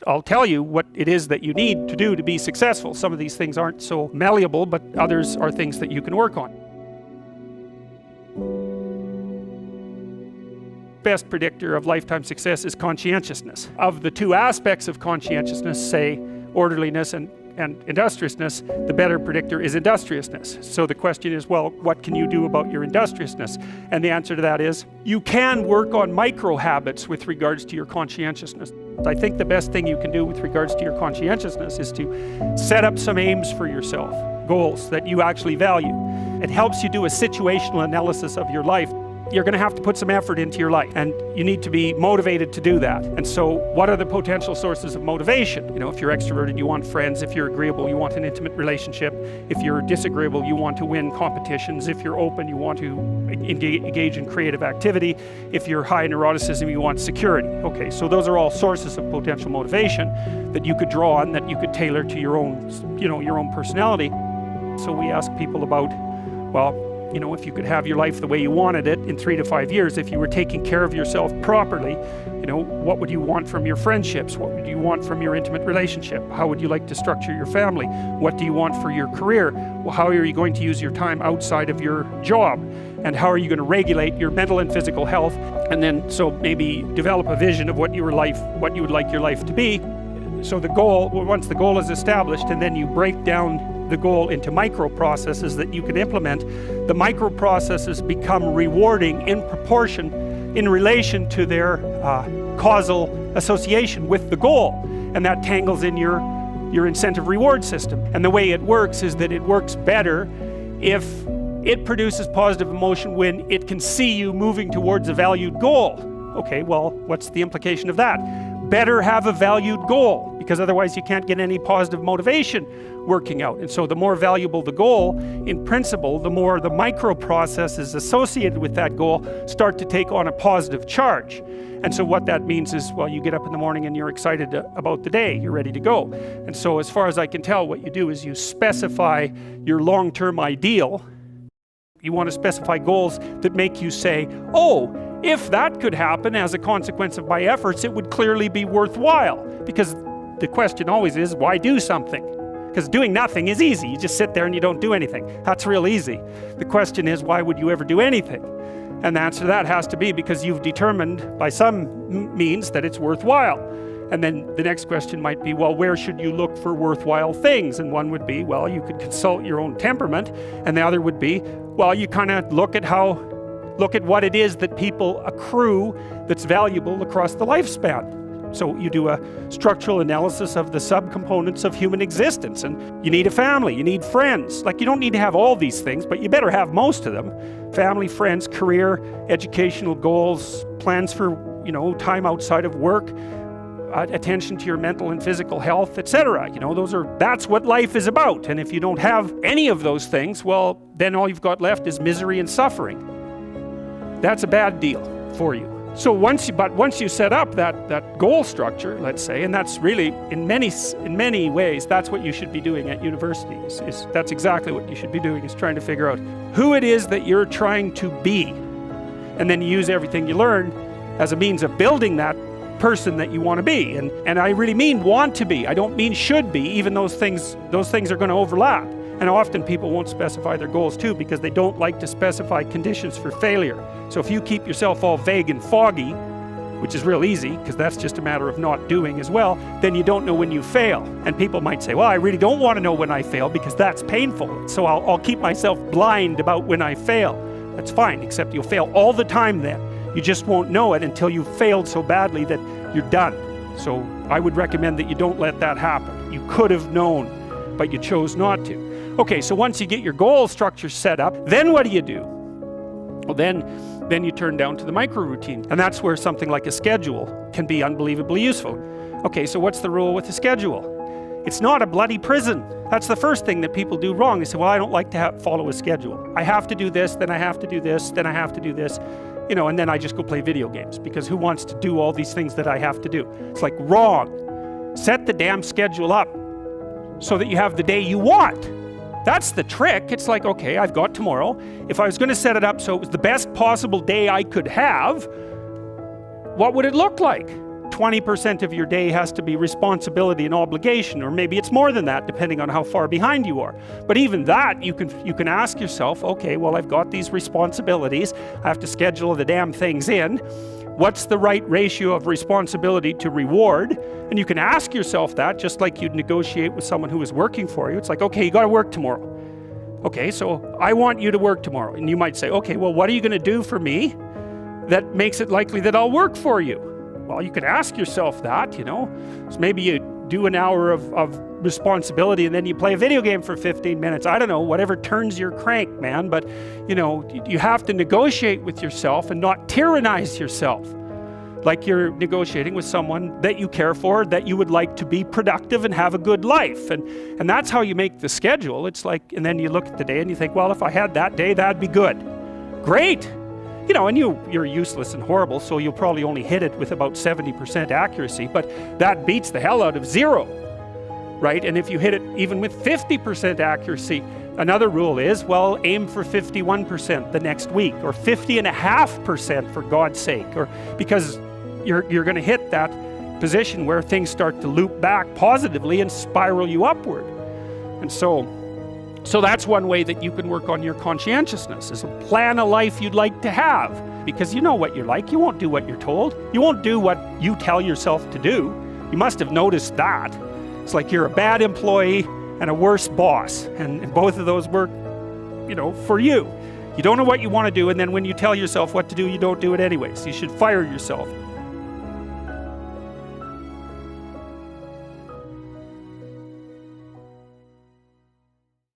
I'll tell you what it is that you need to do to be successful. Some of these things aren't so malleable, but others are things that you can work on. Best predictor of lifetime success is conscientiousness. Of the two aspects of conscientiousness, say orderliness and industriousness, the better predictor is industriousness. So the question is, well, what can you do about your industriousness? And the answer to that is, you can work on micro habits with regards to your conscientiousness. I think the best thing you can do with regards to your conscientiousness is to set up some aims for yourself, goals that you actually value. It helps you do a situational analysis of your life. You're going to have to put some effort into your life, and you need to be motivated to do that. And so what are the potential sources of motivation? You know, if you're extroverted, you want friends. If you're agreeable, you want an intimate relationship. If you're disagreeable, you want to win competitions. If you're open, you want to engage in creative activity. If you're high in neuroticism, you want security. Okay, so those are all sources of potential motivation that you could draw on, that you could tailor to your own, your own personality. So we ask people about, well, if you could have your life the way you wanted it in 3 to 5 years, if you were taking care of yourself properly, what would you want from your friendships? What would you want from your intimate relationship? How would you like to structure your family? What do you want for your career? Well, how are you going to use your time outside of your job? And how are you going to regulate your mental and physical health? And then, so maybe develop a vision of what you would like your life to be. So the goal, once the goal is established, and then you break down the goal into micro processes that you can implement, the micro processes become rewarding in proportion in relation to their causal association with the goal. And that tangles in your incentive reward system. And the way it works is that it works better if it produces positive emotion when it can see you moving towards a valued goal. Okay, well, what's the implication of that? Better have a valued goal, because otherwise you can't get any positive motivation working out. And so the more valuable the goal, in principle, the more the micro processes associated with that goal start to take on a positive charge. And so what that means is, well, you get up in the morning and you're excited about the day, you're ready to go. And so as far as I can tell, what you do is you specify your long-term ideal. You want to specify goals that make you say, oh, if that could happen as a consequence of my efforts, it would clearly be worthwhile. Because the question always is, why do something? Because doing nothing is easy. You just sit there and you don't do anything. That's real easy. The question is, why would you ever do anything? And the answer to that has to be because you've determined by some means that it's worthwhile. And then the next question might be, well, where should you look for worthwhile things? And one would be, well, you could consult your own temperament. And the other would be, well, you kind of look at what it is that people accrue that's valuable across the lifespan. So you do a structural analysis of the subcomponents of human existence, and you need a family, you need friends. Like, you don't need to have all these things, but you better have most of them. Family, friends, career, educational goals, plans for, time outside of work, attention to your mental and physical health, etc. That's what life is about. And if you don't have any of those things, well, then all you've got left is misery and suffering. That's a bad deal for you. So once you set up that goal structure, let's say, and that's really in many ways that's what you should be doing at university. That's exactly what you should be doing, is trying to figure out who it is that you're trying to be, and then you use everything you learn as a means of building that person that you want to be. And I really mean want to be. I don't mean should be. Even those things are going to overlap. And often people won't specify their goals too, because they don't like to specify conditions for failure. So if you keep yourself all vague and foggy, which is real easy, because that's just a matter of not doing as well, then you don't know when you fail. And people might say, well, I really don't want to know when I fail because that's painful. So I'll keep myself blind about when I fail. That's fine, except you'll fail all the time then. You just won't know it until you've failed so badly that you're done. So I would recommend that you don't let that happen. You could have known, but you chose not to. Okay, so once you get your goal structure set up, then what do? Well, then you turn down to the micro routine. And that's where something like a schedule can be unbelievably useful. Okay, so what's the rule with a schedule? It's not a bloody prison. That's the first thing that people do wrong. They say, well, I don't like to follow a schedule. I have to do this, then I have to do this, then I have to do this. And then I just go play video games, because who wants to do all these things that I have to do? It's like, wrong. Set the damn schedule up so that you have the day you want. That's the trick. It's like, okay, I've got tomorrow. If I was going to set it up so it was the best possible day I could have, what would it look like? 20% of your day has to be responsibility and obligation, or maybe it's more than that, depending on how far behind you are. But even that, you can ask yourself, okay, well, I've got these responsibilities. I have to schedule the damn things in. What's the right ratio of responsibility to reward? And you can ask yourself that just like you'd negotiate with someone who is working for you. It's like, okay, you got to work tomorrow. Okay, so I want you to work tomorrow. And you might say, okay, well, what are you going to do for me that makes it likely that I'll work for you? Well, you can ask yourself that, you know. So maybe you do an hour of responsibility and then you play a video game for 15 minutes. I don't know, whatever turns your crank, man. But, you know, you have to negotiate with yourself and not tyrannize yourself. Like you're negotiating with someone that you care for, that you would like to be productive and have a good life. And that's how you make the schedule. It's like, and then you look at the day and you think, well, if I had that day, that'd be good. Great. You know, and you're useless and horrible, so you'll probably only hit it with about 70% accuracy, but that beats the hell out of 0, right? And if you hit it even with 50% accuracy, another rule is, well, aim for 51% the next week, or 50.5% for God's sake, or because you're going to hit that position where things start to loop back positively and spiral you upward. And so that's one way that you can work on your conscientiousness, is plan a life you'd like to have. Because you know what you're like. You won't do what you're told. You won't do what you tell yourself to do. You must have noticed that. It's like you're a bad employee and a worse boss. And both of those work, you know, for you. You don't know what you want to do, and then when you tell yourself what to do, you don't do it anyways. You should fire yourself.